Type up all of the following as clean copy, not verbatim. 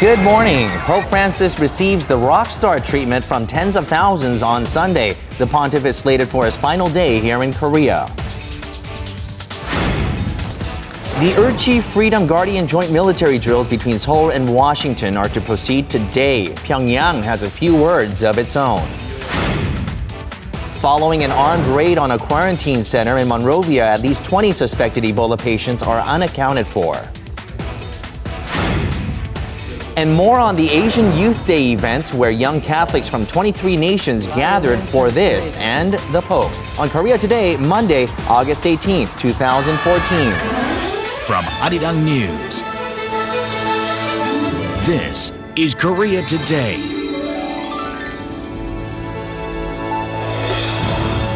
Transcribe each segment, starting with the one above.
Good morning. Pope Francis receives the rock star treatment from tens of thousands on Sunday. The pontiff is slated for his final day here in Korea. The Urchi Freedom Guardian joint military drills between Seoul and Washington are to proceed today. Pyongyang has a few words of its own. Following an armed raid on a quarantine center in Monrovia, at least 20 suspected Ebola patients are unaccounted for. And more on the Asian Youth Day events where young Catholics from 23 nations gathered for this and the Pope. On Korea Today, Monday, August 18th, 2014. From Arirang News, this is Korea Today.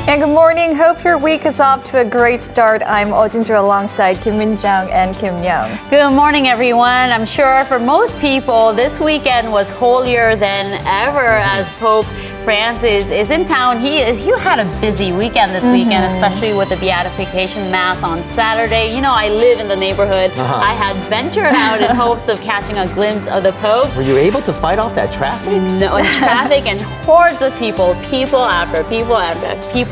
And good morning. Hope your week is off to a great start. I'm Ojinjo alongside Kim Min-jung and Kim Young. Good morning, everyone. I'm sure for most people, this weekend was holier than ever as Pope Francis is in town. You had a busy weekend this weekend, especially with the beatification mass on Saturday. You know, I live in the neighborhood. I had ventured out in hopes of catching a glimpse of the Pope. Were you able to fight off that traffic? No, traffic and hordes of people after people.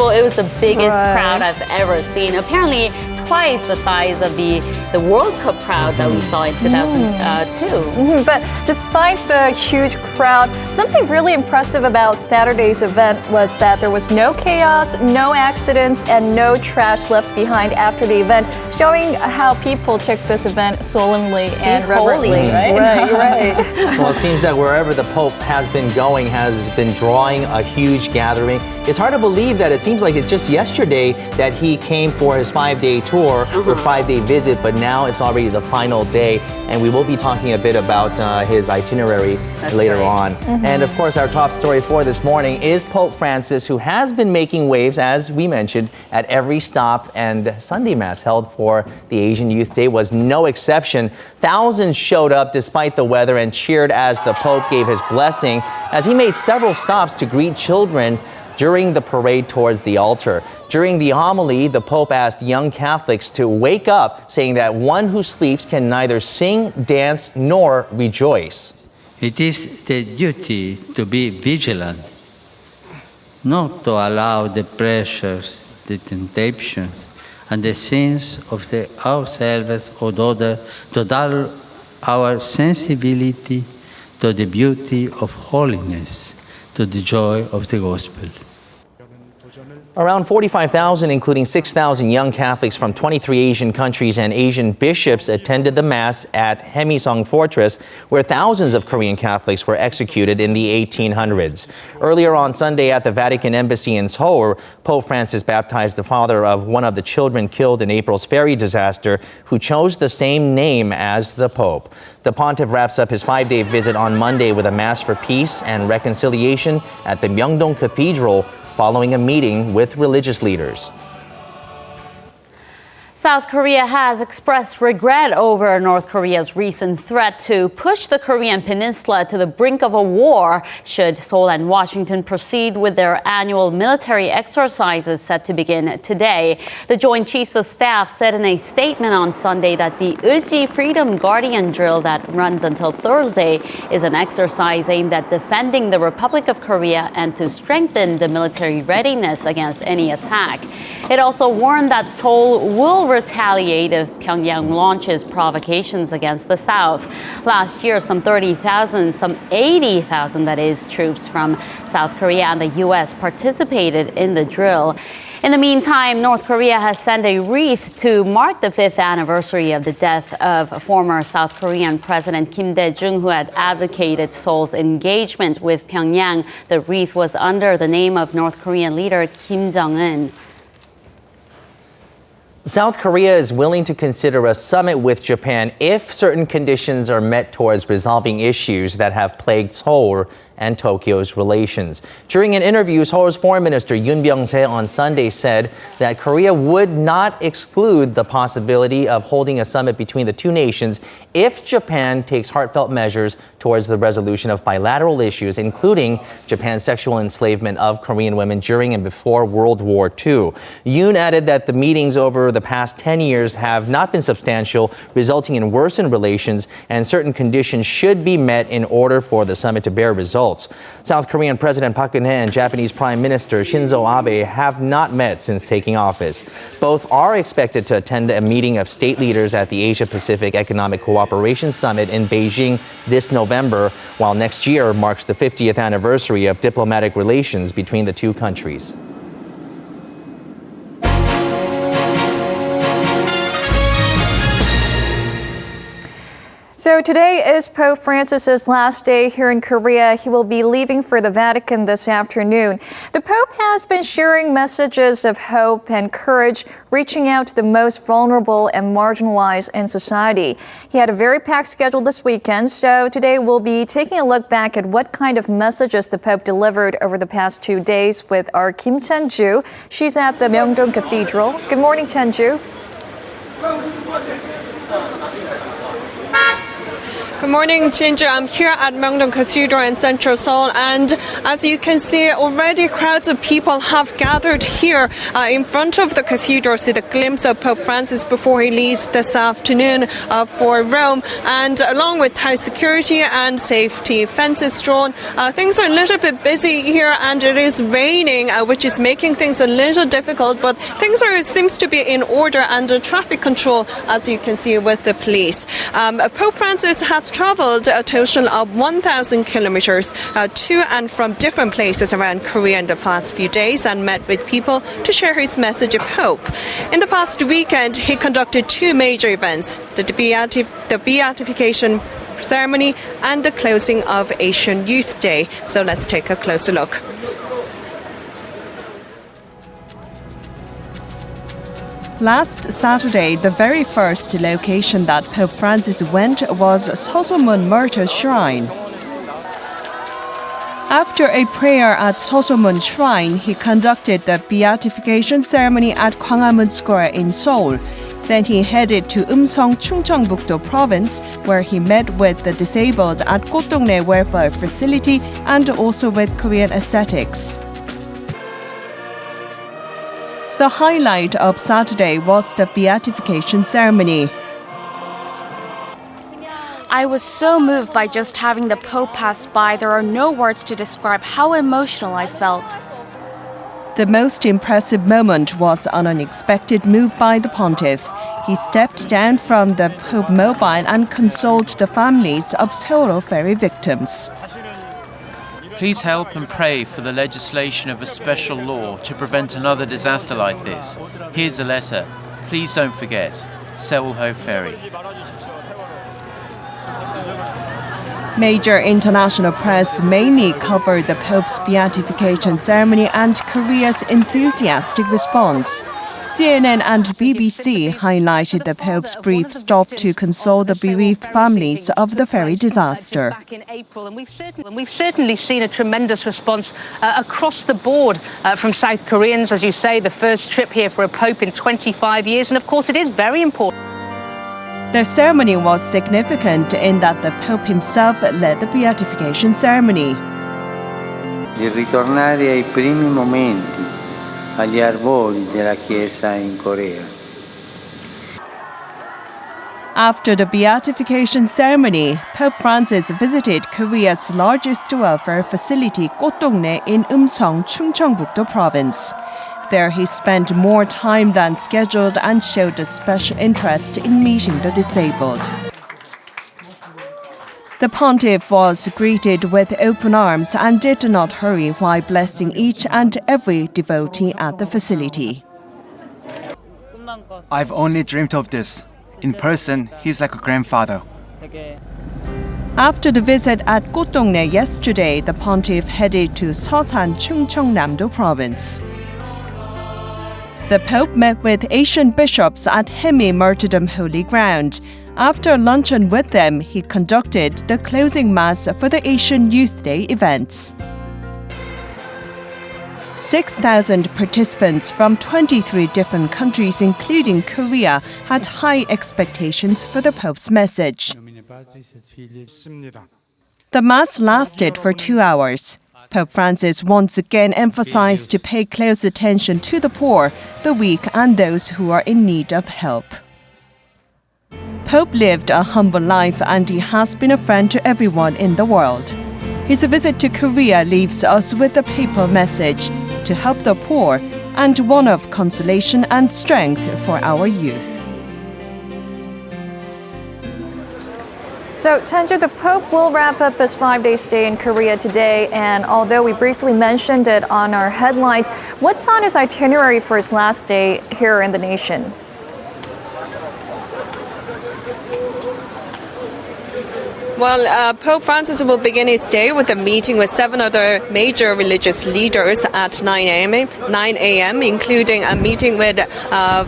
It was the biggest crowd I've ever seen. Apparently, twice the size of the World Cup crowd that we saw in 2002. But despite the huge crowd, something really impressive about Saturday's event was that there was no chaos, no accidents, and no trash left behind after the event, showing how people took this event solemnly and reverently. Right? Right. Well, it seems that wherever the Pope has been going has been drawing a huge gathering. It's hard to believe that it seems like it's just yesterday that he came for his 5-day tour or 5-day visit, but now it's already the final day, and we will be talking a bit about his itinerary later on. And of course, our top story for this morning is Pope Francis, who has been making waves, as we mentioned, at every stop, and Sunday Mass held for the Asian Youth Day was no exception. Thousands showed up despite the weather and cheered as the Pope gave his blessing, as he made several stops to greet children during the parade towards the altar. During the homily, the Pope asked young Catholics to wake up, saying that one who sleeps can neither sing, dance, nor rejoice. It is the duty to be vigilant, not to allow the pressures, the temptations, and the sins of ourselves or others to dull our sensibility to the beauty of holiness, to the joy of the gospel. Around 45,000, including 6,000 young Catholics from 23 Asian countries and Asian bishops attended the Mass at Hemisong Fortress, where thousands of Korean Catholics were executed in the 1800s. Earlier on Sunday at the Vatican Embassy in Seoul, Pope Francis baptized the father of one of the children killed in April's ferry disaster, who chose the same name as the Pope. The pontiff wraps up his 5-day visit on Monday with a Mass for peace and reconciliation at the Myeongdong Cathedral, following a meeting with religious leaders. South Korea has expressed regret over North Korea's recent threat to push the Korean peninsula to the brink of a war should Seoul and Washington proceed with their annual military exercises set to begin today. The Joint Chiefs of Staff said in a statement on Sunday that the Urchi Freedom Guardian drill that runs until Thursday is an exercise aimed at defending the Republic of Korea and to strengthen the military readiness against any attack. It also warned that Seoul will retaliate if Pyongyang launches provocations against the South. Last year, some 80,000 that is, troops from South Korea and the U.S. participated in the drill. In the meantime, North Korea has sent a wreath to mark the 5th anniversary of the death of former South Korean President Kim Dae-jung, who had advocated Seoul's engagement with Pyongyang. The wreath was under the name of North Korean leader Kim Jong-un. South Korea is willing to consider a summit with Japan if certain conditions are met towards resolving issues that have plagued Seoul and Tokyo's relations. During an interview, Seoul's Foreign Minister Yoon Byung-se on Sunday said that Korea would not exclude the possibility of holding a summit between the two nations if Japan takes heartfelt measures towards the resolution of bilateral issues, including Japan's sexual enslavement of Korean women during and before World War II. Yoon added that the meetings over the past 10 years have not been substantial, resulting in worsened relations, and certain conditions should be met in order for the summit to bear results. South Korean President Park Geun-hye and Japanese Prime Minister Shinzo Abe have not met since taking office. Both are expected to attend a meeting of state leaders at the Asia-Pacific Economic Cooperation Summit in Beijing this November, while next year marks the 50th anniversary of diplomatic relations between the two countries. So today is Pope Francis's last day here in Korea. He will be leaving for the Vatican this afternoon. The Pope has been sharing messages of hope and courage, reaching out to the most vulnerable and marginalized in society. He had a very packed schedule this weekend, so today we'll be taking a look back at what kind of messages the Pope delivered over the past 2 days with our Kim Chan-ju. She's at the Myeongdong Cathedral. Good morning, Chan-ju. Good morning, Ginger. I'm here at Myeongdong Cathedral in central Seoul, and as you can see, already crowds of people have gathered here in front of the cathedral to see the glimpse of Pope Francis before he leaves this afternoon for Rome. And along with tight security and safety fences drawn, things are a little bit busy here, and it is raining, which is making things a little difficult. But things seems to be in order under traffic control, as you can see with the police. Pope Francis has traveled a total of 1,000 kilometers to and from different places around Korea in the past few days and met with people to share his message of hope. In the past weekend, he conducted two major events, the beatification ceremony and the closing of Asian Youth Day. So let's take a closer look. Last Saturday, the very first location that Pope Francis went was Seosomun Martyr's Shrine. After a prayer at Seosomun Shrine, he conducted the beatification ceremony at Gwanghwamun Square in Seoul. Then he headed to Eumseong, Chungcheongbuk-do Province, where he met with the disabled at Kotdongnae Welfare Facility and also with Korean ascetics. The highlight of Saturday was the beatification ceremony. I was so moved by just having the Pope pass by. There are no words to describe how emotional I felt. The most impressive moment was an unexpected move by the Pontiff. He stepped down from the Pope mobile and consoled the families of Seoul ferry victims. Please help and pray for the legislation of a special law to prevent another disaster like this. Here's a letter. Please don't forget. Seoul-ho Ferry. Major international press mainly covered the Pope's beatification ceremony and Korea's enthusiastic response. CNN and BBC highlighted the Pope's brief stop to console the bereaved families of the ferry disaster. Back in April, and we've certainly seen a tremendous response across the board from South Koreans. As you say, the first trip here for a Pope in 25 years, and of course it is very important. The ceremony was significant in that the Pope himself led the beatification ceremony. Di ritornare ai primi momenti, agli arbori della Chiesa in Korea. After the beatification ceremony, Pope Francis visited Korea's largest welfare facility, Kotdongnae, in Eumseong, Chungcheongbuk-do Province. There he spent more time than scheduled and showed a special interest in meeting the disabled. The Pontiff was greeted with open arms and did not hurry while blessing each and every devotee at the facility. I've only dreamed of this. In person, he's like a grandfather. After the visit at Kotdongnae yesterday, the Pontiff headed to Seosan, Chungcheongnam-do Province. The Pope met with Asian bishops at Hemi Martyrdom Holy Ground. After luncheon with them, he conducted the closing mass for the Asian Youth Day events. 6,000 participants from 23 different countries, including Korea, had high expectations for the Pope's message. The Mass lasted for 2 hours. Pope Francis once again emphasized to pay close attention to the poor, the weak, and those who are in need of help. Pope lived a humble life and he has been a friend to everyone in the world. His visit to Korea leaves us with a papal message to help the poor and one of consolation and strength for our youth. So, Chenju, the Pope will wrap up his 5-day stay in Korea today, and although we briefly mentioned it on our headlines, what's on his itinerary for his last day here in the nation? Well, Pope Francis will begin his day with a meeting with 7 other major religious leaders at 9 a.m., including a meeting with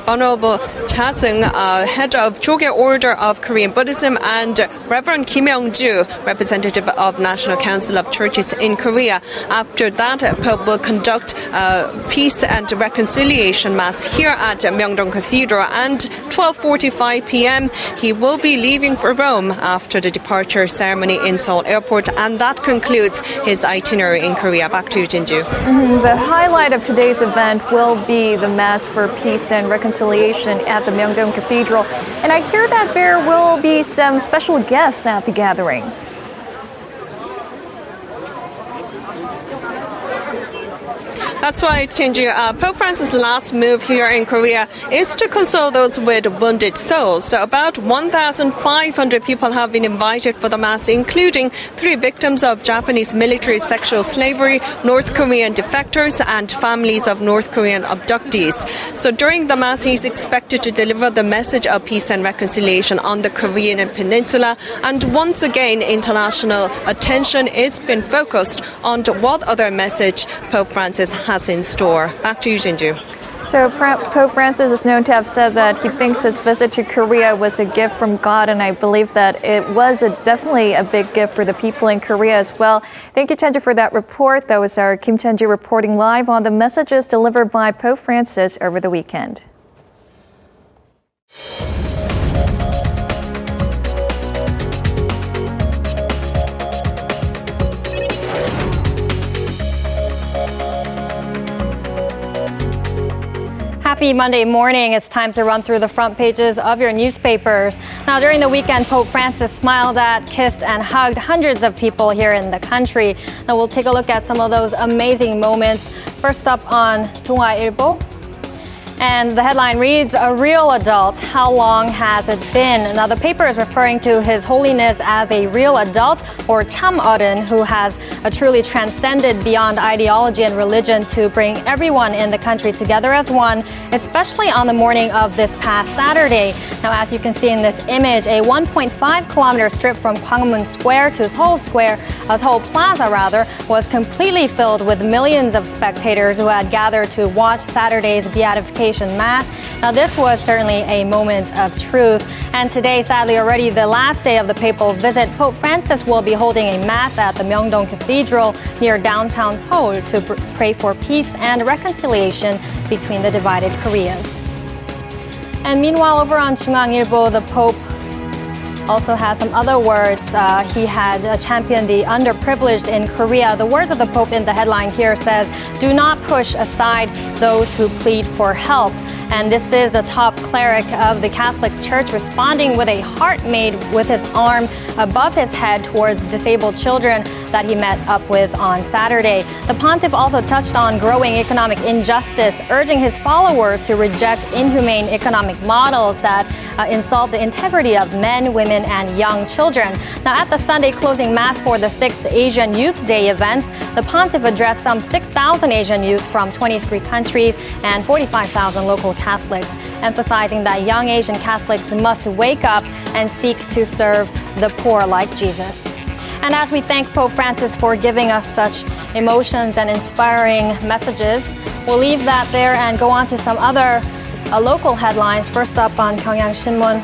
Venerable Cha-seung, head of Jogye Order of Korean Buddhism, and Reverend Kim Young-ju, representative of National Council of Churches in Korea. After that, Pope will conduct Peace and Reconciliation Mass here at Myeongdong Cathedral, and 12:45 p.m. he will be leaving for Rome after the departure ceremony in Seoul Airport, and that concludes his itinerary in Korea. Back to you, Jinju. The highlight of today's event will be the Mass for Peace and Reconciliation at the Myeongdong Cathedral, and I hear that there will be some special guests at the gathering. That's right, Chenju. Pope Francis' last move here in Korea is to console those with wounded souls. So about 1,500 people have been invited for the Mass, including 3 victims of Japanese military sexual slavery, North Korean defectors, and families of North Korean abductees. So during the Mass, he's expected to deliver the message of peace and reconciliation on the Korean peninsula. And once again, international attention is been focused on what other message Pope Francis has in store. Back to you, Jinju. So Pope Francis is known to have said that he thinks his visit to Korea was a gift from God, and I believe that it was definitely a big gift for the people in Korea as well. Thank you, Chenju, for that report. That was our Kim Chenju reporting live on the messages delivered by Pope Francis over the weekend. Happy Monday morning. It's time to run through the front pages of your newspapers. Now, during the weekend, Pope Francis smiled at, kissed, and hugged hundreds of people here in the country. Now, we'll take a look at some of those amazing moments. First up on 동아일보. And the headline reads, "A real adult, how long has it been?" Now, the paper is referring to His Holiness as a real adult, or 참어른, who has truly transcended beyond ideology and religion to bring everyone in the country together as one, especially on the morning of this past Saturday. Now, as you can see in this image, a 1.5-kilometer strip from Gwanghwamun Square to Seoul Plaza, was completely filled with millions of spectators who had gathered to watch Saturday's beatification Mass. Now, this was certainly a moment of truth. And today, sadly, already the last day of the papal visit, Pope Francis will be holding a Mass at the Myeongdong Cathedral near downtown Seoul to pray for peace and reconciliation between the divided Koreas. And meanwhile, over on 중앙일보, the Pope also had some other words. He had championed the underprivileged in Korea. The words of the Pope in the headline here says, "Do not push aside those who plead for help." And this is the top cleric of the Catholic Church responding with a heart made with his arm above his head towards disabled children that he met up with on Saturday. The pontiff also touched on growing economic injustice, urging his followers to reject inhumane economic models that insult the integrity of men, women, and young children. Now, at the Sunday closing Mass for the 6th Asian Youth Day events, the pontiff addressed some 6,000 Asian youth from 23 countries and 45,000 local Catholics, emphasizing that young Asian Catholics must wake up and seek to serve the poor like Jesus. And as we thank Pope Francis for giving us such emotions and inspiring messages, we'll leave that there and go on to some other local headlines. First up on Gyeongyang Shinmun.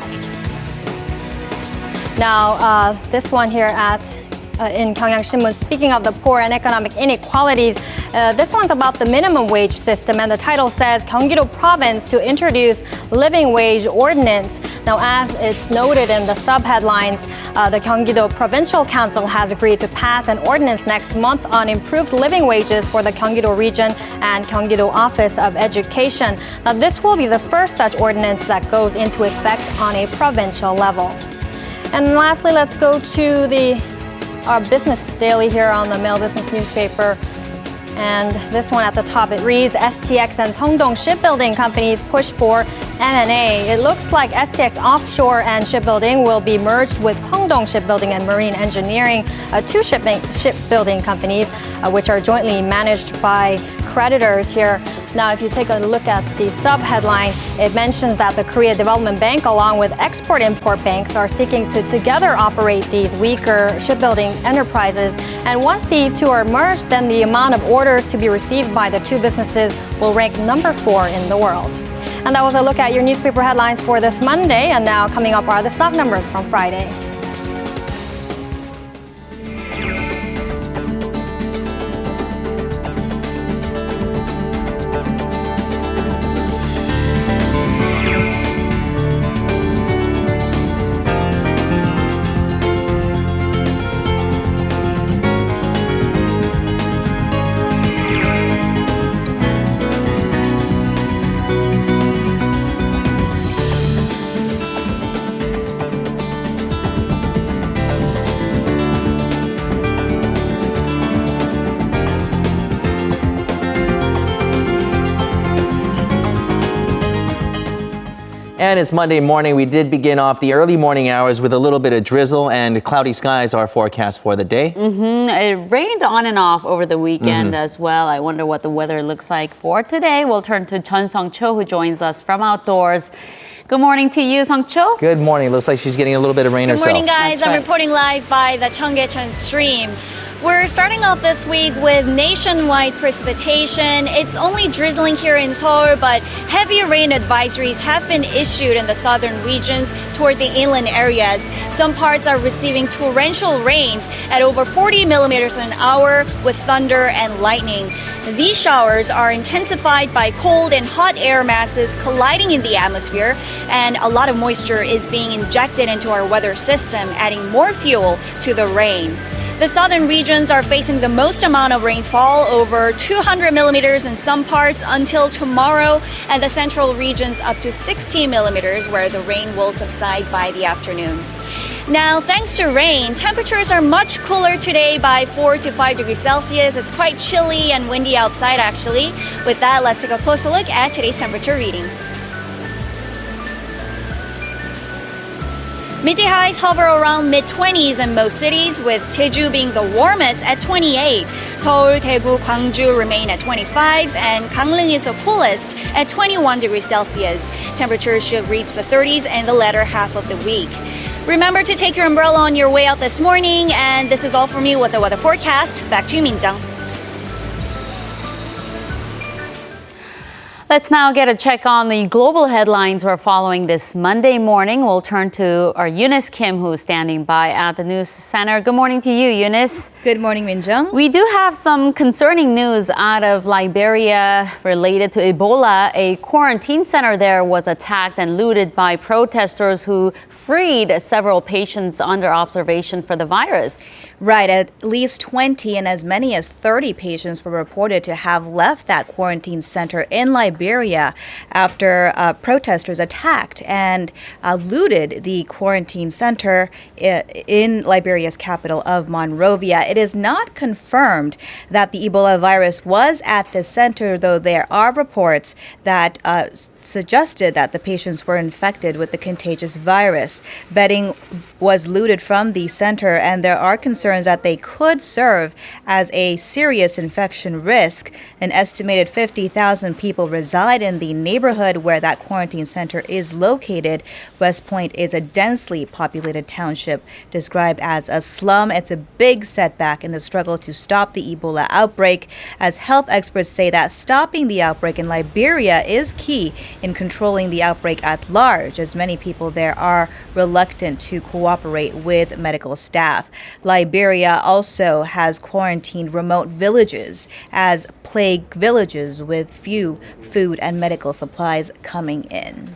Now, this one here in Gyeongyang Shinmun, speaking of the poor and economic inequalities, this one's about the minimum wage system, and the title says Gyeonggi-do Province to introduce living wage ordinance. Now, as it's noted in the subheadlines, the Gyeonggi-do Provincial Council has agreed to pass an ordinance next month on improved living wages for the Gyeonggi-do region and Gyeonggi-do Office of Education. Now, this will be the first such ordinance that goes into effect on a provincial level. And lastly, let's go to our business daily here on the Mail Business newspaper. And this one at the top, it reads, STX and Seongdong shipbuilding companies push for M&A. It looks like STX Offshore and Shipbuilding will be merged with Seongdong Shipbuilding and Marine Engineering, two shipbuilding companies, which are jointly managed by creditors here. Now, if you take a look at the sub-headline, it mentions that the Korea Development Bank, along with export-import banks, are seeking to together operate these weaker shipbuilding enterprises. And once these two are merged, then the amount of orders to be received by the two businesses will rank number 4 in the world. And that was a look at your newspaper headlines for this Monday. And now coming up are the stock numbers from Friday. And it's Monday morning. We did begin off the early morning hours with a little bit of drizzle and cloudy skies are forecast for the day. It rained on and off over the weekend as well. I wonder what the weather looks like for today. We'll turn to Chun Sung-cho, who joins us from outdoors. Good morning to you, Sung-cho. Good morning. Looks like she's getting a little bit of rain herself. Good morning, guys. I'm reporting live by the Cheonggyecheon stream. We're starting off this week with nationwide precipitation. It's only drizzling here in Seoul, but heavy rain advisories have been issued in the southern regions toward the inland areas. Some parts are receiving torrential rains at over 40 millimeters an hour with thunder and lightning. These showers are intensified by cold and hot air masses colliding in the atmosphere, and a lot of moisture is being injected into our weather system, adding more fuel to the rain. The southern regions are facing the most amount of rainfall, over 200 millimeters in some parts until tomorrow, and the central regions up to 60 millimeters, where the rain will subside by the afternoon. Now, thanks to rain, temperatures are much cooler today by 4 to 5 degrees Celsius. It's quite chilly and windy outside, actually. With that, let's take a closer look at today's temperature readings. Midday highs hover around mid-20s in most cities, with Jeju being the warmest at 28. Seoul, Daegu, Gwangju remain at 25, and Gangneung is the coolest at 21 degrees Celsius. Temperatures should reach the 30s in the latter half of the week. Remember to take your umbrella on your way out this morning, and this is all for me with the weather forecast. Back to you, Min-jung. Let's now get a check on the global headlines we're following this Monday morning. We'll turn to our Eunice Kim, who's standing by at the news center. Good morning to you, Eunice. Good morning, Min-jung. We do have some concerning news out of Liberia related to Ebola. A quarantine center there was attacked and looted by protesters who freed several patients under observation for the virus. Right, at least 20 and as many as 30 patients were reported to have left that quarantine center in Liberia after protesters attacked and looted the quarantine center in Liberia's capital of Monrovia. It is not confirmed that the Ebola virus was at the center, though there are reports that suggested that the patients were infected with the contagious virus. Bedding was looted from the center, and there are concerns concerns that they could serve as a serious infection risk. An estimated 50,000 people reside in the neighborhood where that quarantine center is located. West Point is a densely populated township described as a slum. It's a big setback in the struggle to stop the Ebola outbreak, as health experts say that stopping the outbreak in Liberia is key in controlling the outbreak at large, as many people there are reluctant to cooperate with medical staff. Liberia also has quarantined remote villages as plague villages with few food and medical supplies coming in.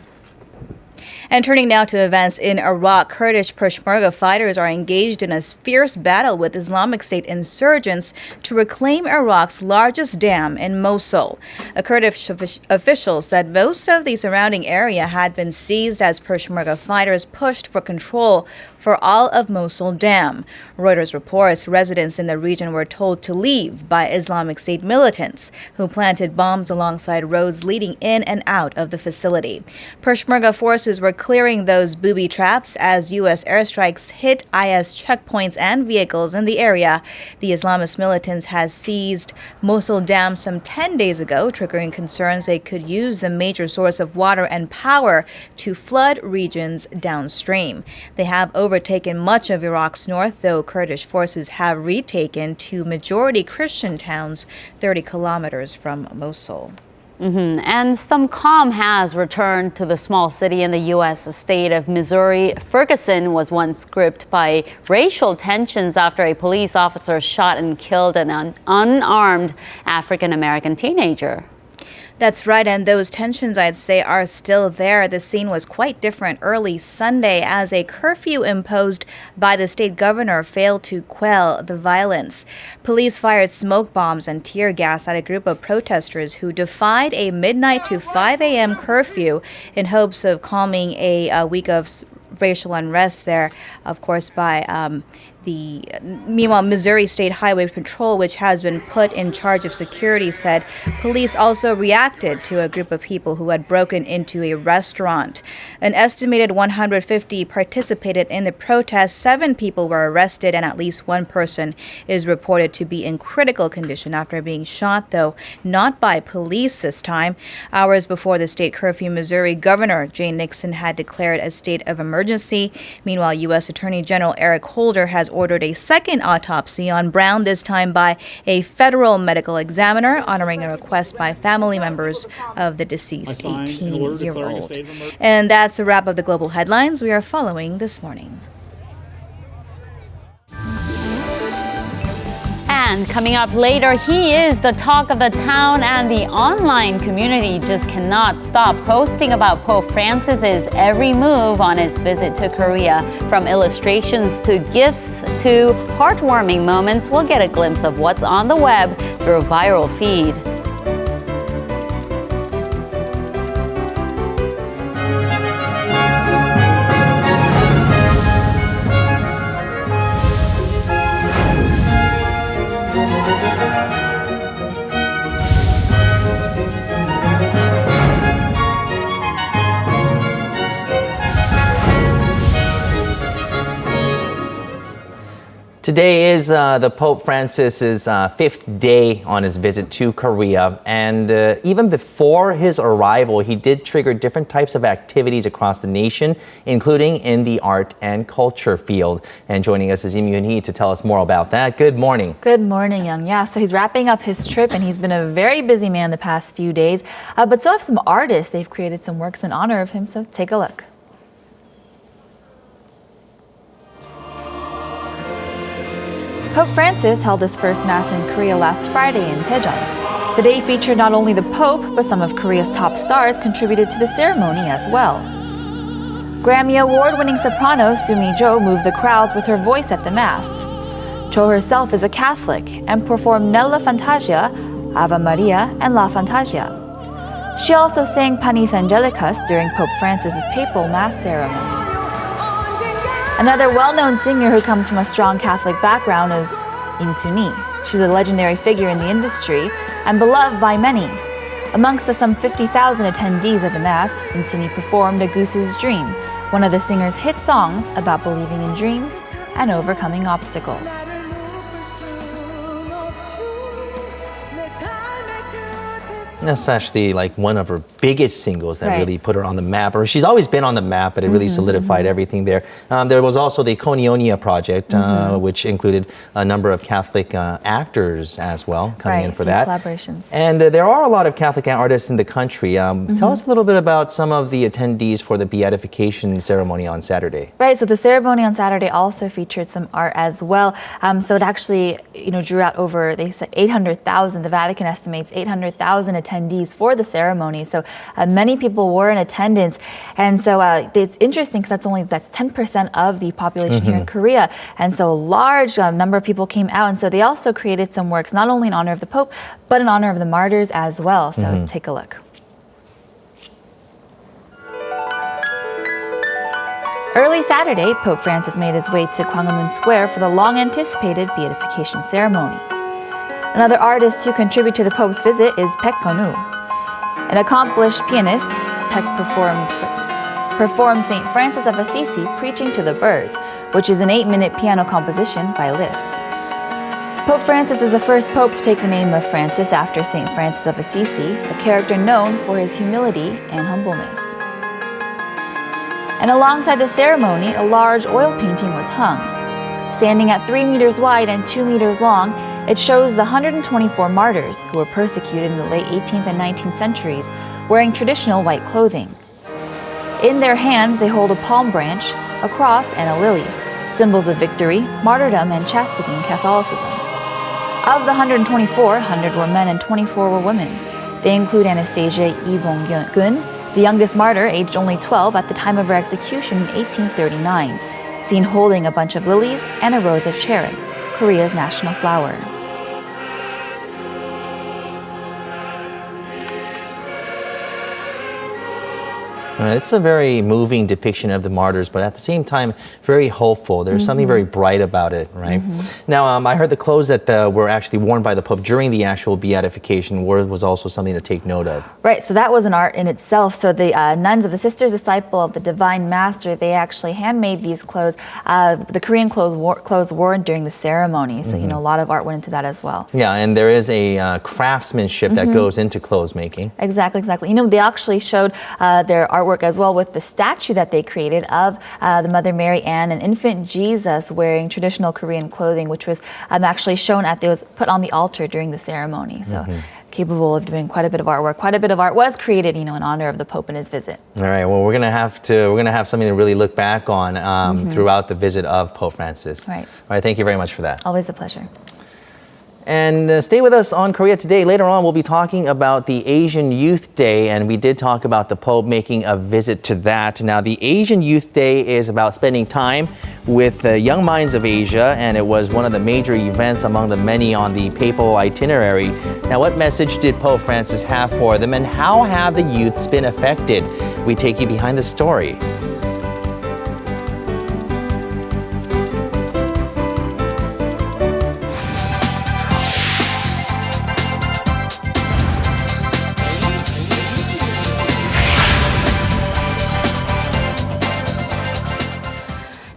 And turning now to events in Iraq, Kurdish Peshmerga fighters are engaged in a fierce battle with Islamic State insurgents to reclaim Iraq's largest dam in Mosul. A Kurdish official said most of the surrounding area had been seized as Peshmerga fighters pushed for control for all of Mosul Dam. Reuters reports residents in the region were told to leave by Islamic State militants who planted bombs alongside roads leading in and out of the facility. Peshmerga forces were clearing those booby traps as U.S. airstrikes hit IS checkpoints and vehicles in the area. The Islamist militants had seized Mosul Dam some 10 days ago, triggering concerns they could use the major source of water and power to flood regions downstream. They have overtaken much of Iraq's north, though Kurdish forces have retaken two majority Christian towns 30 kilometers from Mosul. And some calm has returned to the small city in the U.S. state of Missouri. Ferguson was once gripped by racial tensions after a police officer shot and killed an unarmed African-American teenager. That's right, and those tensions, I'd say, are still there. The scene was quite different early Sunday as a curfew imposed by the state governor failed to quell the violence. Police fired smoke bombs and tear gas at a group of protesters who defied a midnight to 5 a.m. curfew in hopes of calming a week of racial unrest there, of course, by meanwhile, Missouri State Highway Patrol, which has been put in charge of security, said police also reacted to a group of people who had broken into a restaurant. An estimated 150 participated in the protest. 7 people were arrested, and at least one person is reported to be in critical condition after being shot, though not by police this time. Hours before the state curfew, Missouri Governor Jay Nixon had declared a state of emergency. Meanwhile, U.S. Attorney General Eric Holder has ordered a second autopsy on Brown, this time by a federal medical examiner, honoring a request by family members of the deceased 18-year-old. And that's a wrap of the global headlines we are following this morning. And coming up later, he is the talk of the town, and the online community just cannot stop posting about Pope Francis's every move on his visit to Korea. From illustrations to gifts to heartwarming moments, we'll get a glimpse of what's on the web through a viral feed. Today is the Pope Francis's 5th day on his visit to Korea, and even before his arrival, he did trigger different types of activities across the nation, including in the art and culture field. And joining us is Im Yoon-hee to tell us more about that. Good morning. Good morning, Young. Yeah, so he's wrapping up his trip, and he's been a very busy man the past few days. But so have some artists. They've created some works in honor of him, so take a look. Pope Francis held his first Mass in Korea last Friday in Daejeon. The day featured not only the Pope, but some of Korea's top stars contributed to the ceremony as well. Grammy Award-winning soprano Sumi Jo moved the crowds with her voice at the Mass. Jo herself is a Catholic and performed Nella Fantasia, Ave Maria, and La Fantasia. She also sang Panis Angelicus during Pope Francis's papal Mass ceremony. Another well-known singer who comes from a strong Catholic background is In-Suni. She's a legendary figure in the industry and beloved by many. Amongst the some 50,000 attendees at the Mass, In-Suni performed A Goose's Dream, one of the singer's hit songs about believing in dreams and overcoming obstacles. That's actually like one of her biggest singles that Right. really put her on the map. Or she's always been on the map, but it really solidified everything there. There was also the Konionia project, which included a number of Catholic actors as well coming in for that. Collaborations. And there are a lot of Catholic artists in the country. Tell us a little bit about some of the attendees for the beatification ceremony on Saturday. Right, so the ceremony on Saturday also featured some art as well. So it actually, drew out over, they said 800,000. The Vatican estimates 800,000 attendees for the ceremony. So many people were in attendance. And so it's interesting because that's 10% of the population here in Korea. And so a large number of people came out. And so they also created some works, not only in honor of the Pope, but in honor of the martyrs as well. So take a look. Early Saturday, Pope Francis made his way to Gwanghwamun Square for the long-anticipated beatification ceremony. Another artist who contributed to the Pope's visit is Baek Geon-woo. An accomplished pianist, Baek performed St. Francis of Assisi preaching to the birds, which is an 8-minute piano composition by Liszt. Pope Francis is the first pope to take the name of Francis after St. Francis of Assisi, a character known for his humility and humbleness. And alongside the ceremony, a large oil painting was hung. Standing at 3 meters wide and 2 meters long, it shows the 124 martyrs who were persecuted in the late 18th and 19th centuries, wearing traditional white clothing. In their hands, they hold a palm branch, a cross, and a lily, symbols of victory, martyrdom, and chastity in Catholicism. Of the 124, 100 were men and 24 were women. They include Anastasia Lee Bong-gun, the youngest martyr, aged only 12 at the time of her execution in 1839, seen holding a bunch of lilies and a rose of cherry, Korea's national flower. It's a very moving depiction of the martyrs, but at the same time, very hopeful. There's something very bright about it, right? Now, I heard the clothes that were actually worn by the Pope during the actual beatification was also something to take note of. Right, so that was an art in itself. So the nuns of the Sisters Disciple of the Divine Master, they actually handmade these clothes, the Korean clothes worn during the ceremony. So, a lot of art went into that as well. Yeah, and there is a craftsmanship that goes into clothes making. Exactly. They actually showed their artwork as well with the statue that they created of the Mother Mary and an infant Jesus wearing traditional Korean clothing, which was actually shown it was put on the altar during the ceremony. So capable of doing quite a bit of artwork. Quite a bit of art was created, in honor of the Pope and his visit. All right. Well, we're gonna have something to really look back on throughout the visit of Pope Francis. Right. All right. Thank you very much for that. Always a pleasure. And stay with us on Korea Today. Later on, we'll be talking about the Asian Youth Day, and we did talk about the Pope making a visit to that. Now, the Asian Youth Day is about spending time with the young minds of Asia, and it was one of the major events among the many on the papal itinerary. Now, what message did Pope Francis have for them, and how have the youths been affected? We take you behind the story.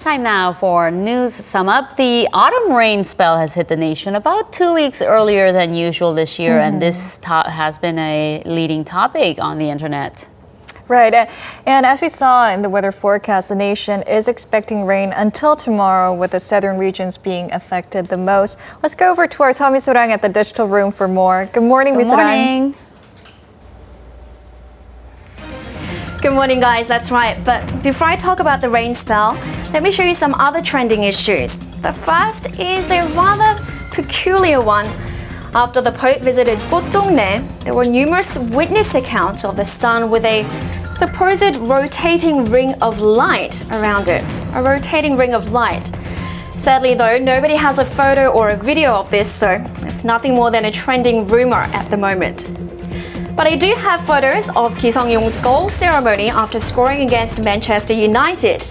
Time now for news sum up. The autumn rain spell has hit the nation about 2 weeks earlier than usual this year, and this has been a leading topic on the internet. Right, and as we saw in the weather forecast, the nation is expecting rain until tomorrow, with the southern regions being affected the most. Let's go over to our Seo Mi-sorang at the digital room for more. Good morning, Good morning. Good morning, guys. That's right. But before I talk about the rain spell, let me show you some other trending issues. The first is a rather peculiar one. After the Pope visited Gotdongnae, there were numerous witness accounts of the sun with a supposed rotating ring of light around it. A rotating ring of light. Sadly, though, nobody has a photo or a video of this, so it's nothing more than a trending rumor at the moment. But I do have photos of Ki Sung-young's goal ceremony after scoring against Manchester United.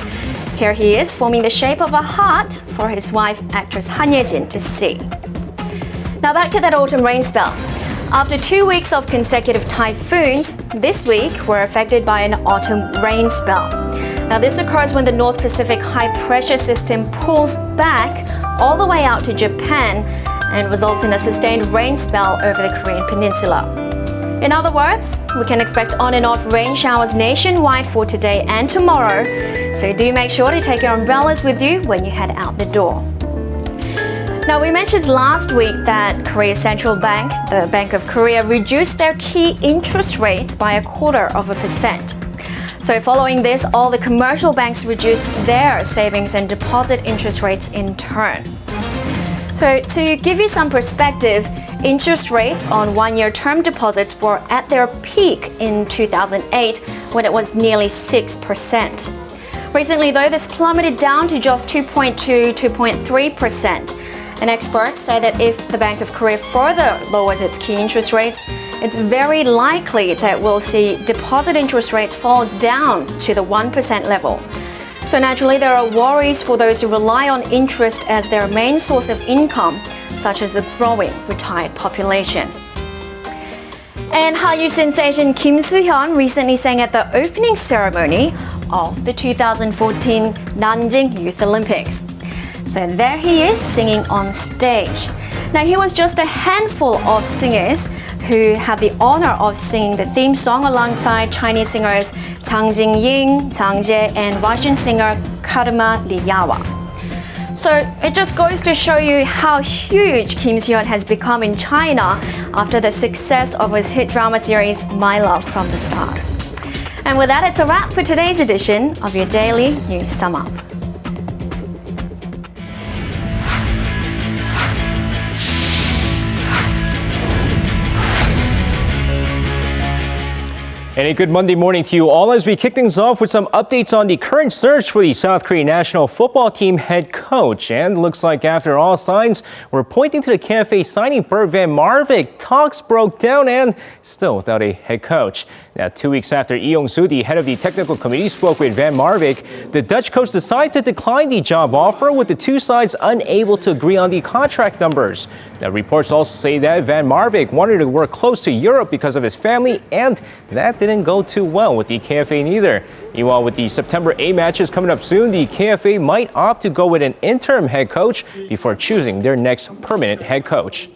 Here he is, forming the shape of a heart for his wife, actress Han Ye-jin, to see. Now back to that autumn rain spell. After 2 weeks of consecutive typhoons, this week we're affected by an autumn rain spell. Now this occurs when the North Pacific high pressure system pulls back all the way out to Japan and results in a sustained rain spell over the Korean peninsula. In other words, we can expect on and off rain showers nationwide for today and tomorrow, so do make sure to take your umbrellas with you when you head out the door. Now, we mentioned last week that Korea's central bank, the Bank of Korea, reduced their key interest rates by 0.25%. So following this, all the commercial banks reduced their savings and deposit interest rates in turn. So to give you some perspective, interest rates on one-year term deposits were at their peak in 2008 when it was nearly 6%. Recently, though, this plummeted down to just 2.3%. And experts say that if the Bank of Korea further lowers its key interest rates, it's very likely that we'll see deposit interest rates fall down to the 1% level. So naturally, there are worries for those who rely on interest as their main source of income, such as the growing retired population. And Hallyu sensation Kim Soo-hyun recently sang at the opening ceremony of the 2014 Nanjing Youth Olympics. So there he is singing on stage. Now, he was just a handful of singers who had the honor of singing the theme song alongside Chinese singers Zhang Jingying, Zhang Jie, and Russian singer Karma Liyawa. So it just goes to show you how huge Kim Soo-hyun has become in China after the success of his hit drama series My Love from the Stars. And with that, it's a wrap for today's edition of your Daily News Sum Up. And a good Monday morning to you all as we kick things off with some updates on the current search for the South Korean national football team head coach. And looks like after all signs were pointing to the KFA signing Bert Van Marwijk, talks broke down and still without a head coach. Now, 2 weeks after Lee Yong-soo, the head of the technical committee, spoke with Van Marwijk, the Dutch coach decided to decline the job offer with the two sides unable to agree on the contract numbers. Now, reports also say that Van Marwijk wanted to work close to Europe because of his family, and that didn't go too well with the KFA neither. Meanwhile, with the September A matches coming up soon, the KFA might opt to go with an interim head coach before choosing their next permanent head coach.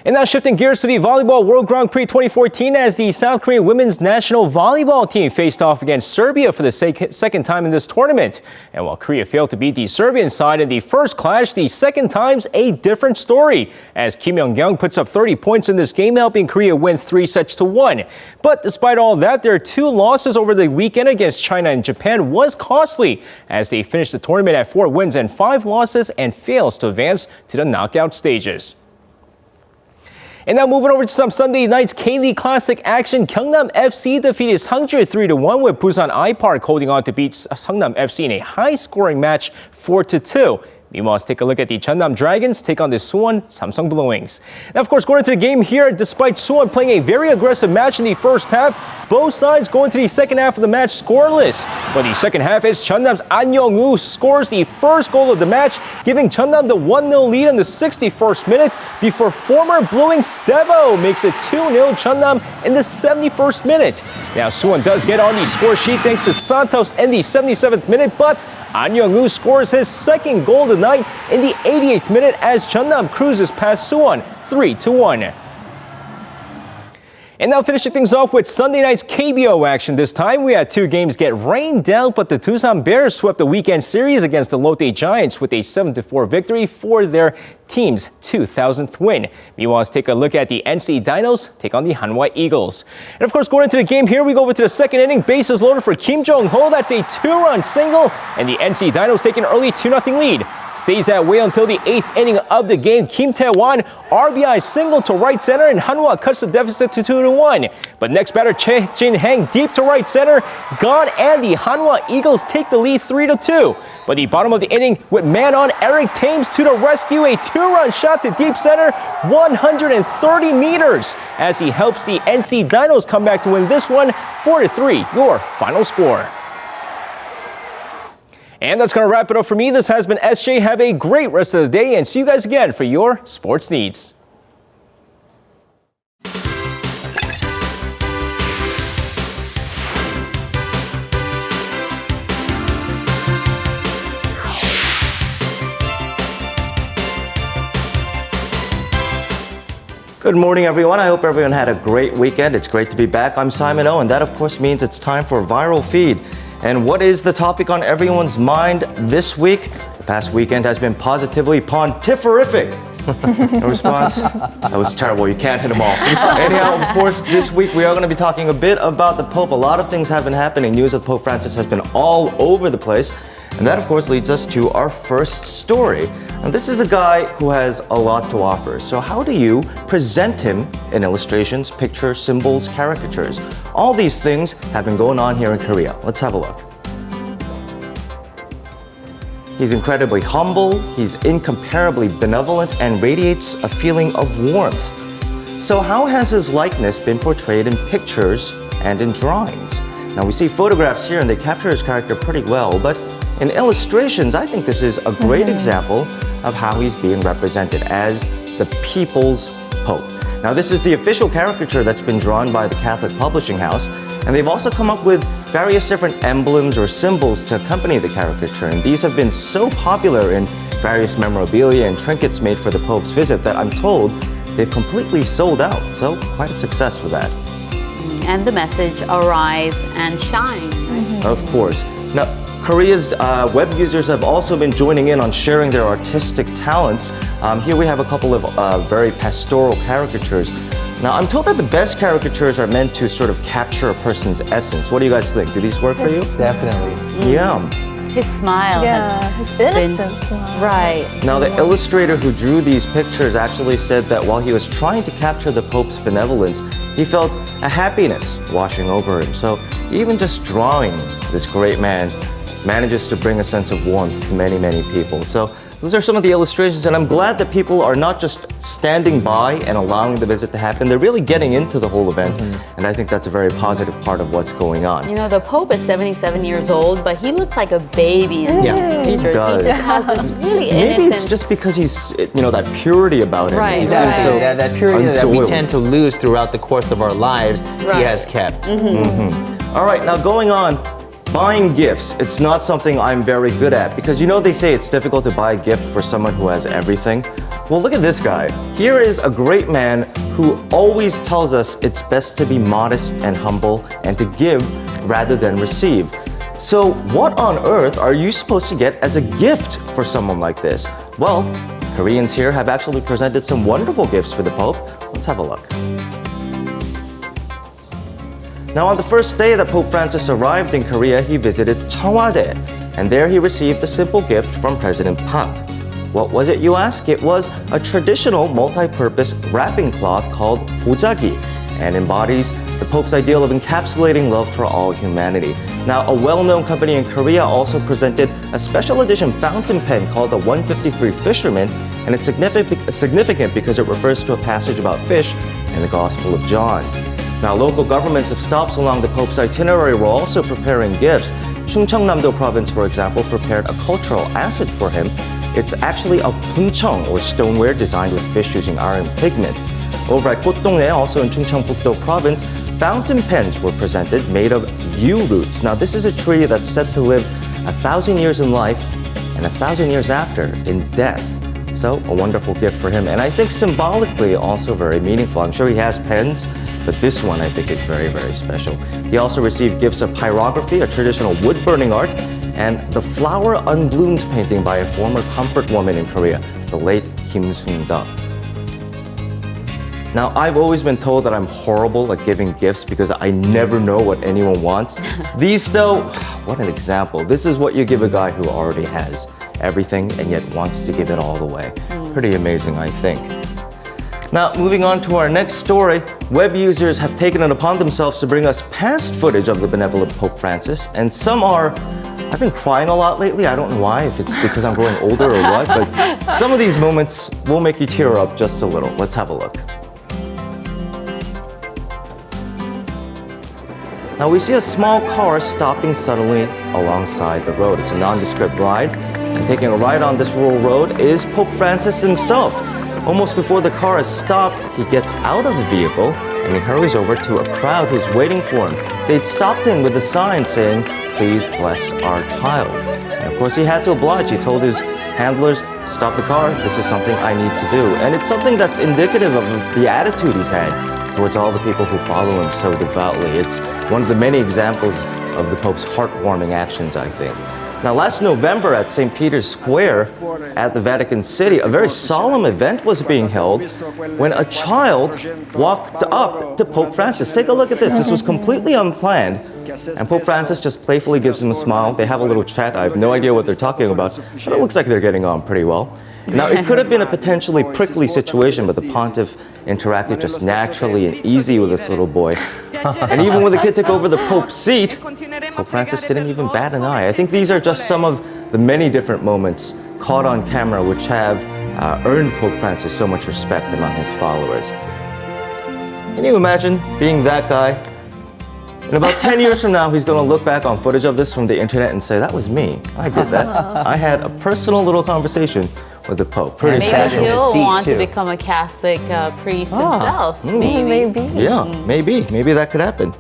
And now shifting gears to the Volleyball World Grand Prix 2014 as the South Korean women's national volleyball team faced off against Serbia for the second time in this tournament. And while Korea failed to beat the Serbian side in the first clash, the second time's a different story, as Kim Young-kyung puts up 30 points in this game, helping Korea win 3-1. But despite all that, their two losses over the weekend against China and Japan was costly, as they finished the tournament at 4 wins and 5 losses and fails to advance to the knockout stages. And now moving over to some Sunday night's K-League Classic action, Gyeongnam FC defeated Sangju 3-1 with Busan I-Park holding on to beat Seongnam FC in a high-scoring match 4-2. Meanwhile, let's take a look at the Jeonnam Dragons take on the Suwon Samsung Blue Wings. Now, of course, going into the game here, despite Suwon playing a very aggressive match in the first half, both sides go into the second half of the match scoreless. But the second half is Jeonnam's An Young-woo scores the first goal of the match, giving Jeonnam the 1-0 lead in the 61st minute before former Blue Wings Stevo makes it 2-0 Jeonnam in the 71st minute. Now, Suwon does get on the score sheet thanks to Santos in the 77th minute, but An Young-woo scores his second goal of the night in the 88th minute as Jeonnam cruises past Suwon 3-1. And now finishing things off with Sunday night's KBO action. This time we had two games get rained out, but the Doosan Bears swept the weekend series against the Lotte Giants with a 7-4 victory for their team's 2,000th win. Meanwhile, let's take a look at the NC Dinos take on the Hanwha Eagles. And of course, going into the game here, we go over to the second inning. Bases loaded for Kim Jong-ho. That's a 2-run single, and the NC Dinos take an early 2-0 lead. Stays that way until the 8th inning of the game. Kim Tae-wan RBI single to right center, and Hanwha cuts the deficit to 2-1. But next batter, Che Jin-hang deep to right center, gone, and the Hanwha Eagles take the lead 3-2. But the bottom of the inning, with man on, Eric Thames to the rescue, a 2-run shot to deep center, 130 meters, as he helps the NC Dinos come back to win this one 4-3. Your final score. And that's going to wrap it up for me. This has been SJ. Have a great rest of the day and see you guys again for your sports needs. Good morning, everyone. I hope everyone had a great weekend. It's great to be back. I'm Simon O, and that, of course, means it's time for Viral Feed. And what is the topic on everyone's mind this week? The past weekend has been positively pontiferific. No response? That was terrible. You can't hit them all. Anyhow, of course, this week we are going to be talking a bit about the Pope. A lot of things have been happening. News of Pope Francis has been all over the place. And that, of course, leads us to our first story. And this is a guy who has a lot to offer. So how do you present him in illustrations, pictures, symbols, caricatures? All these things have been going on here in Korea. Let's have a look. He's incredibly humble, he's incomparably benevolent, and radiates a feeling of warmth. So how has his likeness been portrayed in pictures and in drawings? Now we see photographs here and they capture his character pretty well, but in illustrations, I think this is a great example of how he's being represented as the people's Pope. Now this is the official caricature that's been drawn by the Catholic Publishing House, and they've also come up with various different emblems or symbols to accompany the caricature, and these have been so popular in various memorabilia and trinkets made for the Pope's visit that I'm told they've completely sold out, so quite a success for that. And the message, arise and shine. Right? Of course. Now, Korea's web users have also been joining in on sharing their artistic talents. Here we have a couple of very pastoral caricatures. Now, I'm told that the best caricatures are meant to sort of capture a person's essence. What do you guys think? Do these work for you? Definitely. Yeah. His smile his innocent smile. Right. Now, the illustrator who drew these pictures actually said that while he was trying to capture the Pope's benevolence, he felt a happiness washing over him. So even just drawing this great man manages to bring a sense of warmth to many, many people. So those are some of the illustrations, and I'm glad that people are not just standing by and allowing the visit to happen. They're really getting into the whole event, and I think that's a very positive part of what's going on. You know, the Pope is 77 years old, but he looks like a baby in these he pictures. does. He just has this really Maybe innocent... it's just because he's, that purity about him. Right, He seems so that purity that we unsoiled. tend to lose throughout the course of our lives, he has kept. All right, now going on. Buying gifts, it's not something I'm very good at because they say it's difficult to buy a gift for someone who has everything. Well, look at this guy. Here is a great man who always tells us it's best to be modest and humble and to give rather than receive. So what on earth are you supposed to get as a gift for someone like this? Well, Koreans here have actually presented some wonderful gifts for the Pope. Let's have a look. Now, on the first day that Pope Francis arrived in Korea, he visited Cheongwade, and there he received a simple gift from President Park. What was it, you ask? It was a traditional multi-purpose wrapping cloth called bojagi, and embodies the Pope's ideal of encapsulating love for all humanity. Now, a well-known company in Korea also presented a special edition fountain pen called the 153 Fisherman, and it's significant because it refers to a passage about fish in the Gospel of John. Now, local governments of stops along the Pope's itinerary were also preparing gifts. Chungcheongnam-do province, for example, prepared a cultural asset for him. It's actually a buncheong, or stoneware designed with fish using iron pigment. Over at Gotdongnae, also in Chungcheongbuk-do province, fountain pens were presented made of yew roots. Now, this is a tree that's said to live 1,000 years in life and 1,000 years after in death. So, a wonderful gift for him, and I think symbolically also very meaningful. I'm sure he has pens, but this one I think is very, very special. He also received gifts of pyrography, a traditional wood-burning art, and the flower unbloomed painting by a former comfort woman in Korea, the late Kim Sung-da. Now, I've always been told that I'm horrible at giving gifts because I never know what anyone wants. These, though, what an example. This is what you give a guy who already has everything and yet wants to give it all the way. Pretty amazing, I think. Now, moving on to our next story, web users have taken it upon themselves to bring us past footage of the benevolent Pope Francis, and some are... I've been crying a lot lately. I don't know why, if it's because I'm growing older or what, but some of these moments will make you tear up just a little. Let's have a look. Now we see a small car stopping suddenly alongside the road. It's a nondescript ride, and taking a ride on this rural road is Pope Francis himself. Almost before the car is stopped, he gets out of the vehicle and he hurries over to a crowd who's waiting for him. They'd stopped him with a sign saying, "Please bless our child." And of course he had to oblige. He told his handlers, stop the car, this is something I need to do. And it's something that's indicative of the attitude he's had towards all the people who follow him so devoutly. It's one of the many examples of the Pope's heartwarming actions, I think. Now, last November at St. Peter's Square at the Vatican City, a very solemn event was being held when a child walked up to Pope Francis. Take a look at this. This was completely unplanned. And Pope Francis just playfully gives him a smile. They have a little chat. I have no idea what they're talking about, but it looks like they're getting on pretty well. Now, it could have been a potentially prickly situation, but the pontiff interacted just naturally and easy with this little boy. And even when the kid took over the Pope's seat, Pope Francis didn't even bat an eye. I think these are just some of the many different moments caught on camera which have earned Pope Francis so much respect among his followers. Can you imagine being that guy? In about 10 years from now, he's going to look back on footage of this from the internet and say, that was me. I did that. I had a personal little conversation with the Pope. Pretty special. Maybe he'll want to become a Catholic priest himself. Maybe. Yeah, maybe that could happen.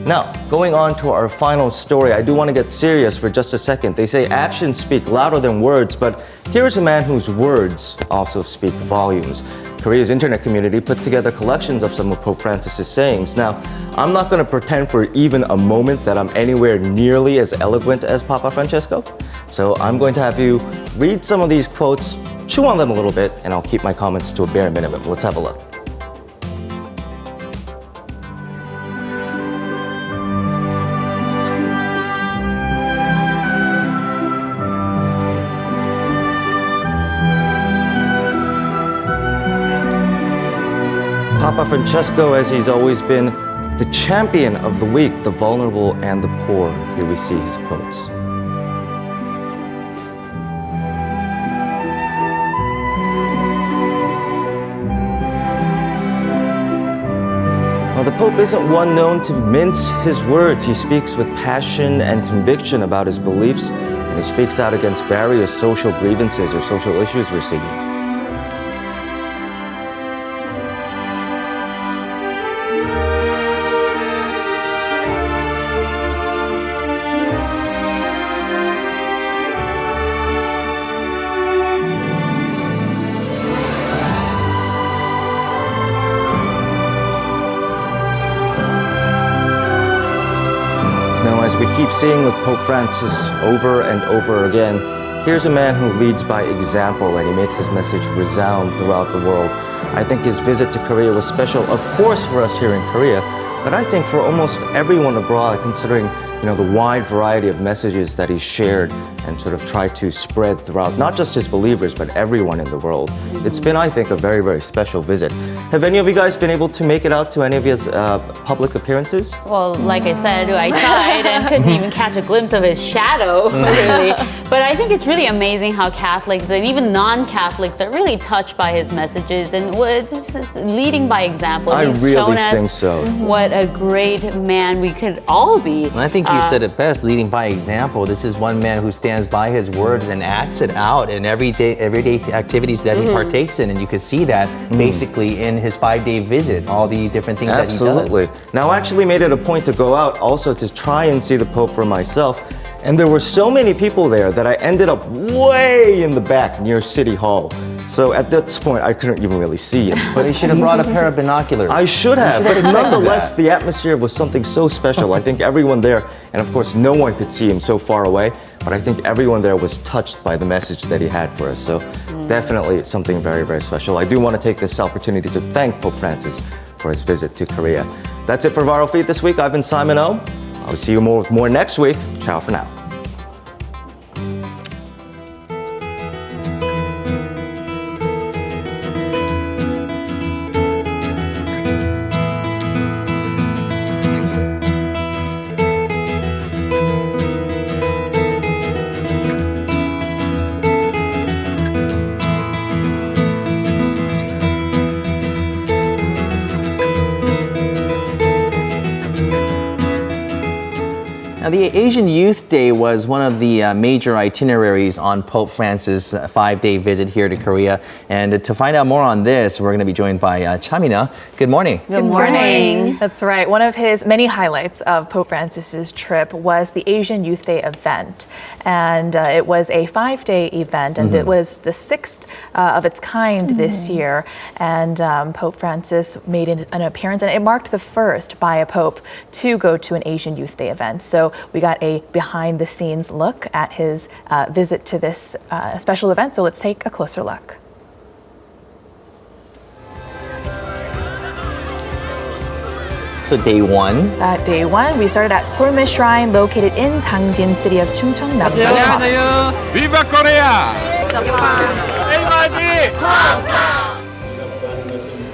Now, going on to our final story, I do want to get serious for just a second. They say actions speak louder than words, but here's a man whose words also speak volumes. Korea's internet community put together collections of some of Pope Francis's sayings. Now, I'm not going to pretend for even a moment that I'm anywhere nearly as eloquent as Papa Francesco. So I'm going to have you read some of these quotes, chew on them a little bit, and I'll keep my comments to a bare minimum. Let's have a look. Papa Francesco, as he's always been, the champion of the weak, the vulnerable, and the poor. Here we see his quotes. Now, the Pope isn't one known to mince his words. He speaks with passion and conviction about his beliefs, and he speaks out against various social grievances or social issues we're seeing. As we keep seeing with Pope Francis over and over again, here's a man who leads by example and he makes his message resound throughout the world. I think his visit to Korea was special, of course, for us here in Korea, but I think for almost everyone abroad, considering the wide variety of messages that he shared and sort of tried to spread throughout, not just his believers, but everyone in the world. It's been, I think, a very, very special visit. Have any of you guys been able to make it out to any of his public appearances? Well, like I said, I tried and couldn't even catch a glimpse of his shadow, really. But I think it's really amazing how Catholics and even non-Catholics are really touched by his messages and just leading by example. I He's really shown us think so. What a great man we could all be. And I think you said it best, leading by example. This is one man who stands by his word and acts it out in everyday activities that he partakes in. And you can see that basically in his 5-day visit, all the different things that he does. Absolutely. Now, I actually made it a point to go out also to try and see the Pope for myself. And there were so many people there that I ended up way in the back near City Hall. So at this point, I couldn't even really see him. But he should have brought a pair of binoculars. I should have, but nonetheless, the atmosphere was something so special. I think everyone there, and of course, no one could see him so far away, but I think everyone there was touched by the message that he had for us. So definitely it's something very, very special. I do want to take this opportunity to thank Pope Francis for his visit to Korea. That's it for Viral Feed this week. I've been Simon O. I'll see you with more next week. Ciao for now. Now, the Asian Youth Day was one of the major itineraries on Pope Francis' 5-day visit here to Korea. And to find out more on this, we're going to be joined by Chamina. Good morning. Good morning. That's right. One of his many highlights of Pope Francis's trip was the Asian Youth Day event. And it was a 5-day event, and it was the 6th of its kind this year. And Pope Francis made an appearance, and it marked the first by a pope to go to an Asian Youth Day event. So we got a behind-the-scenes look at his visit to this special event. So let's take a closer look. So day one. Day one, we started at Seolme Shrine, located in Dangjin city of Chungcheong, Namdo. Viva Korea!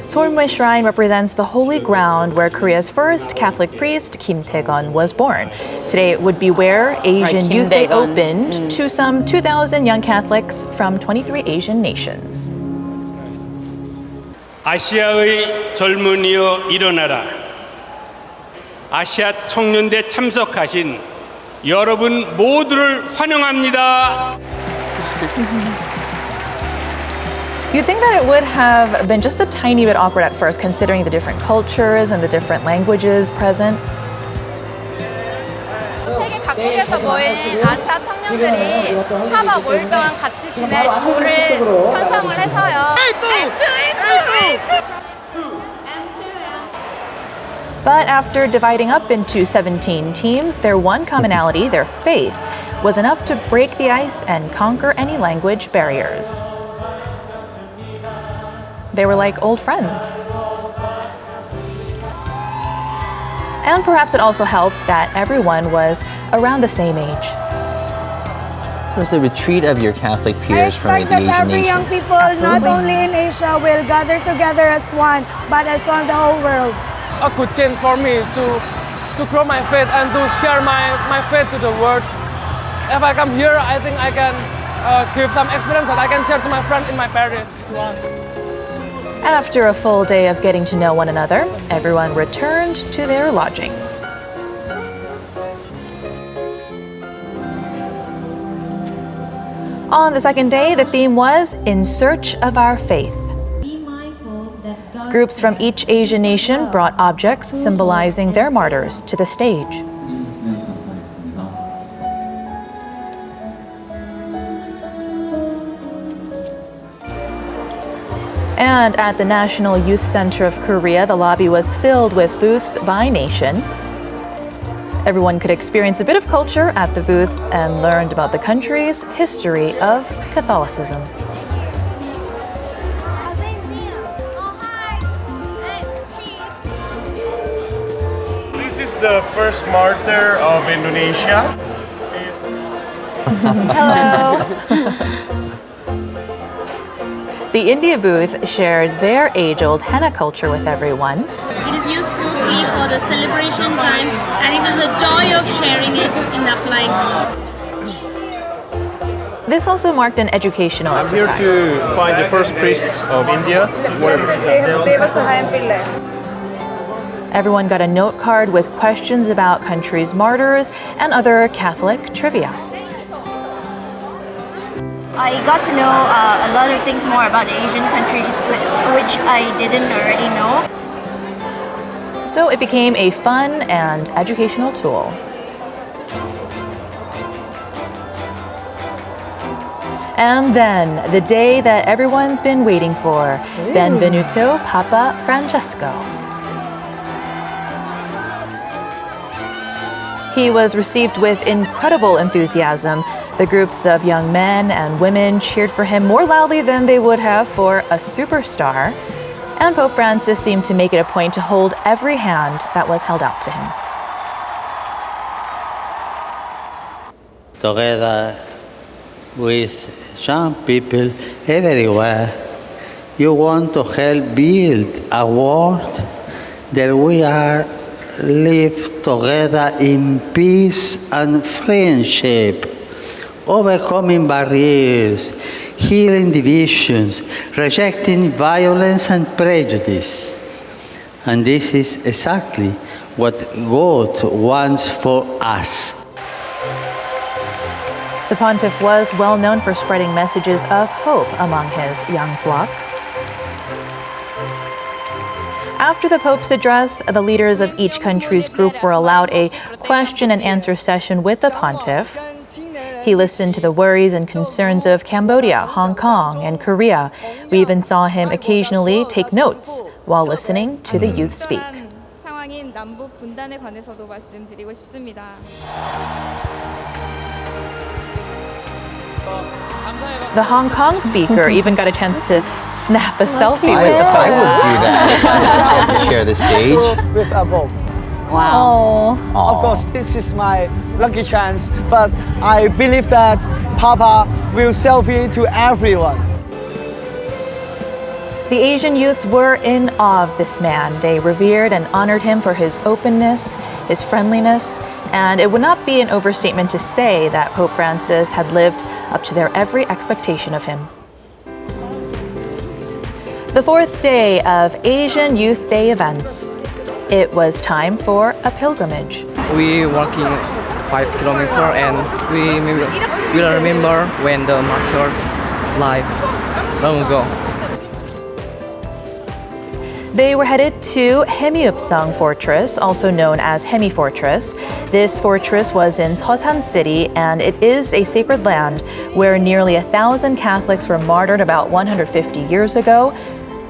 Seolme Shrine represents the holy ground where Korea's first Catholic priest, Kim Tae-gun, was born. Today would be where Asian Youth Day opened to some 2,000 young Catholics from 23 Asian nations. 아시아의 젊은이여 일어나라. 아시아 청년대 참석하신 여러분 모두를 환영합니다. You'd think that it would have been just a tiny bit awkward at first, considering the different cultures and the different languages present. 세계 각국에서 모인 아시아 청년들이 파바 5일 동안 같이 지낼 조를 편성을 해서요. But after dividing up into 17 teams, their one commonality, their faith, was enough to break the ice and conquer any language barriers. They were like old friends. And perhaps it also helped that everyone was around the same age. So it's a retreat of your Catholic peers from the Asian every young nations. people, not only in Asia, will gather together as one, but as one the whole world. A good chance for me to grow my faith and to share my faith to the world. If I come here, I think I can give some experience that I can share to my friends in my parish. After a full day of getting to know one another, everyone returned to their lodgings. On the second day, the theme was In Search of Our Faith. Groups from each Asian nation brought objects symbolizing their martyrs to the stage. And at the National Youth Center of Korea, the lobby was filled with booths by nation. Everyone could experience a bit of culture at the booths and learned about the country's history of Catholicism. This is the first martyr of Indonesia. Hello. The India booth shared their age-old henna culture with everyone. It is used mostly for the celebration time, and it is a joy of sharing it in applying. This also marked an educational exercise. I'm here to find the first priests of India. Everyone got a note card with questions about country's martyrs and other Catholic trivia. I got to know a lot of things more about Asian countries, which I didn't already know. So it became a fun and educational tool. And then, the day that everyone's been waiting for, Benvenuto Papa Francesco. He was received with incredible enthusiasm. The groups of young men and women cheered for him more loudly than they would have for a superstar. And Pope Francis seemed to make it a point to hold every hand that was held out to him. Together with young people everywhere, you want to help build a world that we are live together in peace and friendship, overcoming barriers, healing divisions, rejecting violence and prejudice. And this is exactly what God wants for us. The pontiff was well known for spreading messages of hope among his young flock. After the Pope's address, the leaders of each country's group were allowed a question and answer session with the pontiff. He listened to the worries and concerns of Cambodia, Hong Kong, and Korea. We even saw him occasionally take notes while listening to the youth speak. 상황인 남북 분단에 관해서도 말씀드리고 싶습니다. The Hong Kong speaker even got a chance to snap a selfie with the I Pope. would do that if I had a chance to share the stage. With a Pope. Wow. Of course, this is my lucky chance, but I believe that Papa will selfie to everyone. The Asian youths were in awe of this man. They revered and honored him for his openness, his friendliness, and it would not be an overstatement to say that Pope Francis had lived up to their every expectation of him. The fourth day of Asian Youth Day events. It was time for a pilgrimage. We walking 5 kilometers and we will remember when the martyrs' life long ago. They were headed to Hemiupsang Fortress, also known as Hemi Fortress. This fortress was in Seosan City, and it is a sacred land where nearly 1,000 Catholics were martyred about 150 years ago.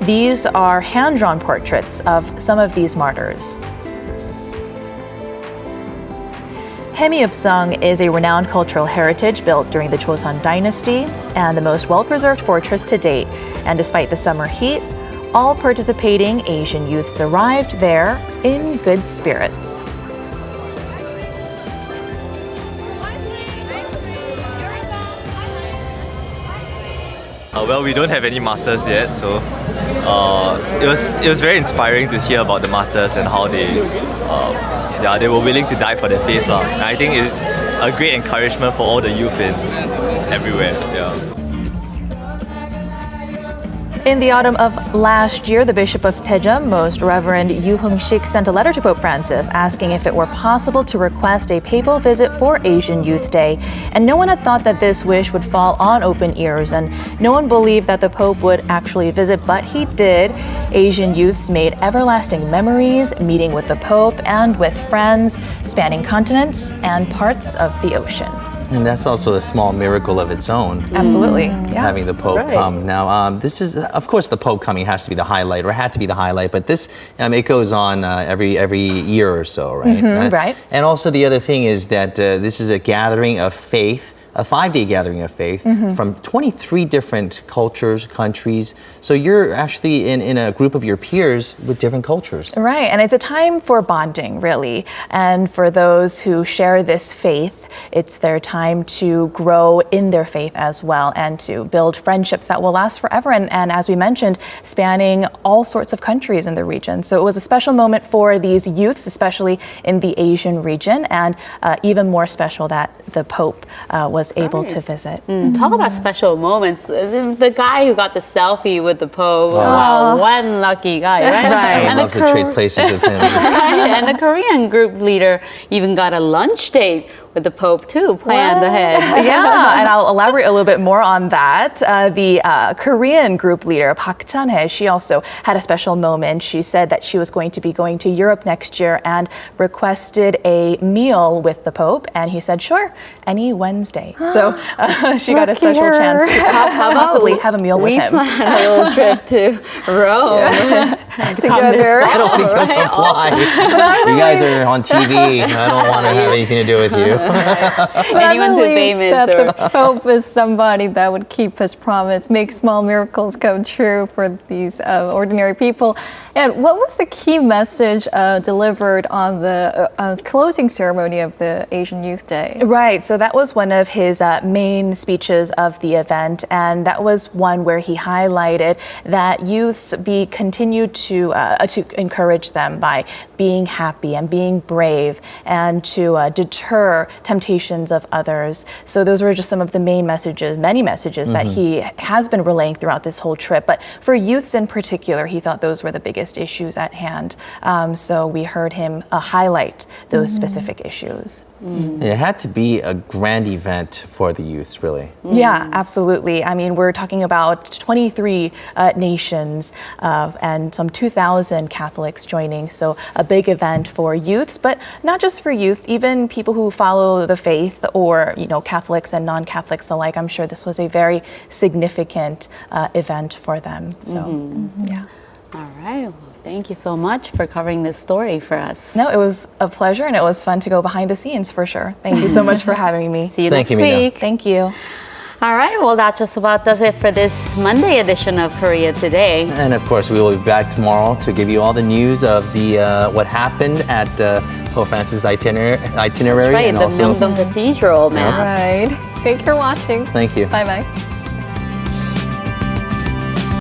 These are hand-drawn portraits of some of these martyrs. Hemiupsang is a renowned cultural heritage built during the Joseon dynasty and the most well-preserved fortress to date. And despite the summer heat, all participating Asian youths arrived there in good spirits. Well, we don't have any martyrs yet, so it was very inspiring to hear about the martyrs and how they were willing to die for their faith. And I think it's a great encouragement for all the youth in everywhere. Yeah. In the autumn of last year, the Bishop of Daejeon, Most Reverend Yu Hung-sik, sent a letter to Pope Francis asking if it were possible to request a papal visit for Asian Youth Day. And no one had thought that this wish would fall on open ears, and no one believed that the Pope would actually visit, but he did. Asian youths made everlasting memories, meeting with the Pope and with friends, spanning continents and parts of the ocean. And that's also a small miracle of its own. Absolutely. Yeah. Having the Pope come. Now, this is, of course, the Pope coming has to be the highlight, or had to be the highlight, but this, it goes on every year or so, right? Right. And also the other thing is that this is a gathering of faith, a 5-day gathering of faith from 23 different cultures, countries. So you're actually in a group of your peers with different cultures. Right, and it's a time for bonding, really. And for those who share this faith, it's their time to grow in their faith as well and to build friendships that will last forever. And as we mentioned, spanning all sorts of countries in the region. So it was a special moment for these youths, especially in the Asian region, and even more special that the Pope was able to visit. Talk about special moments. The guy who got the selfie with the Pope, wow, one lucky guy, right? Right. I would love to trade places with him. Right. And the Korean group leader even got a lunch date with the Pope too, planned ahead. Yeah, and I'll elaborate a little bit more on that. The Korean group leader, Park Chan-hye, she also had a special moment. She said that she was going to be going to Europe next year and requested a meal with the Pope, and he said, sure, any Wednesday. So she got a special chance to possibly have a meal with him. We planned a little trip to Rome together. I don't think he'll comply. You guys are on TV. I don't want to have anything to do with you. Anyone too famous? That the Pope is somebody that would keep his promise, make small miracles come true for these ordinary people. And what was the key message delivered on the closing ceremony of the Asian Youth Day? Right, so that was one of his main speeches of the event, and that was one where he highlighted that youths be continued to encourage them by being happy and being brave and to deter or temptations of others. So those were just some of the main messages, many messages that he has been relaying throughout this whole trip. But for youths in particular, he thought those were the biggest issues at hand. So we heard him highlight those specific issues. It had to be a grand event for the youths, really. Yeah, absolutely. I mean, we're talking about 23 nations and some 2,000 Catholics joining. So a big event for youths, but not just for youths, even people who follow the faith or, Catholics and non-Catholics alike. I'm sure this was a very significant event for them. So, yeah. All right. Well, thank you so much for covering this story for us. No, it was a pleasure, and it was fun to go behind the scenes for sure. Thank you so much for having me. See you next week. Thank you. All right, well, that just about does it for this Monday edition of Korea Today. And of course, we will be back tomorrow to give you all the news of the what happened at Pope Francis' itinerary. That's right, and the also Myeongdong Cathedral Mass. Right. Thank you for watching. Thank you. Bye-bye.